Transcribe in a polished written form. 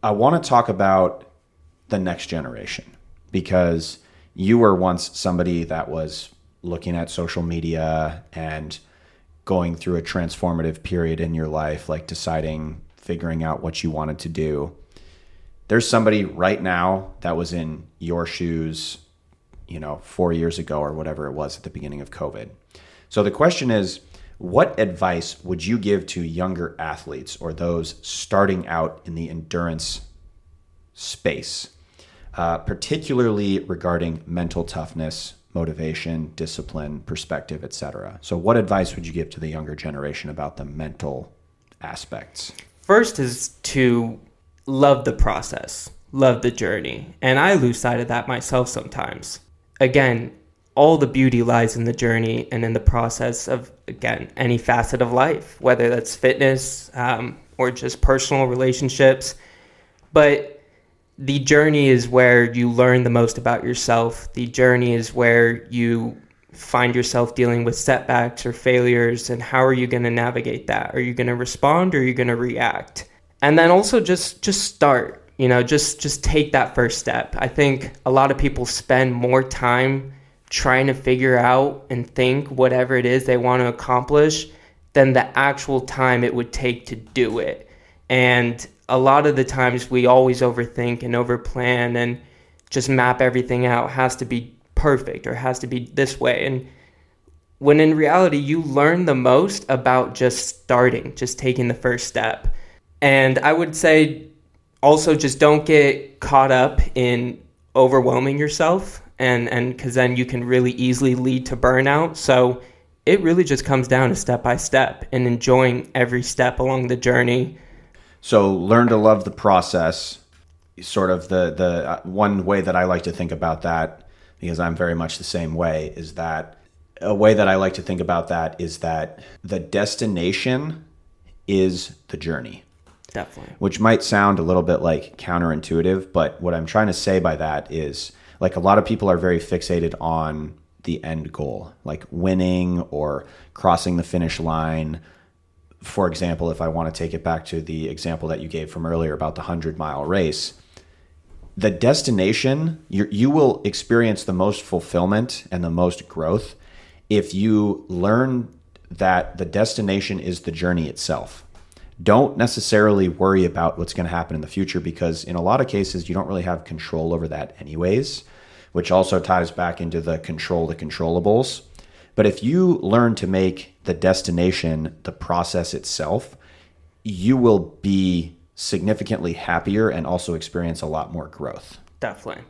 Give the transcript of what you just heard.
I want to talk about the next generation because you were once somebody that was looking at social media and going through a transformative period in your life, like deciding, figuring out what you wanted to do. There's somebody right now that was in your shoes, 4 years ago or whatever it was at the beginning of COVID. So the question is, what advice would you give to younger athletes or those starting out in the endurance space, particularly regarding mental toughness, motivation, discipline, perspective, etc.? So what advice would you give to the younger generation about the mental aspects? First is to love the process, love the journey. And I lose sight of that myself sometimes. Again, all the beauty lies in the journey and in the process of, again, any facet of life, whether that's fitness or just personal relationships. But the journey is where you learn the most about yourself. The journey is where you find yourself dealing with setbacks or failures, and how are you going to navigate that? Are you going to respond or are you going to react? And then also just start, just take that first step. I think a lot of people spend more time trying to figure out and think whatever it is they want to accomplish than the actual time it would take to do it. And a lot of the times we always overthink and overplan and just map everything out. It has to be perfect or has to be this way. And when in reality, you learn the most about just starting, just taking the first step. And I would say also just don't get caught up in overwhelming yourself, and because then you can really easily lead to burnout. So it really just comes down to step by step and enjoying every step along the journey. So learn to love the process. Sort of the one way that I like to think about that, because I'm very much the same way, is that a way that I like to think about that is that the destination is the journey. Definitely. Which might sound a little bit like counterintuitive, but what I'm trying to say by that is, like, a lot of people are very fixated on the end goal, like winning or crossing the finish line. For example, if I want to take it back to the example that you gave from earlier about the 100-mile race, the destination, you will experience the most fulfillment and the most growth if you learn that the destination is the journey itself. Don't necessarily worry about what's going to happen in the future, because in a lot of cases, you don't really have control over that anyways, which also ties back into the control the controllables. But if you learn to make the destination the process itself, you will be significantly happier and also experience a lot more growth. Definitely.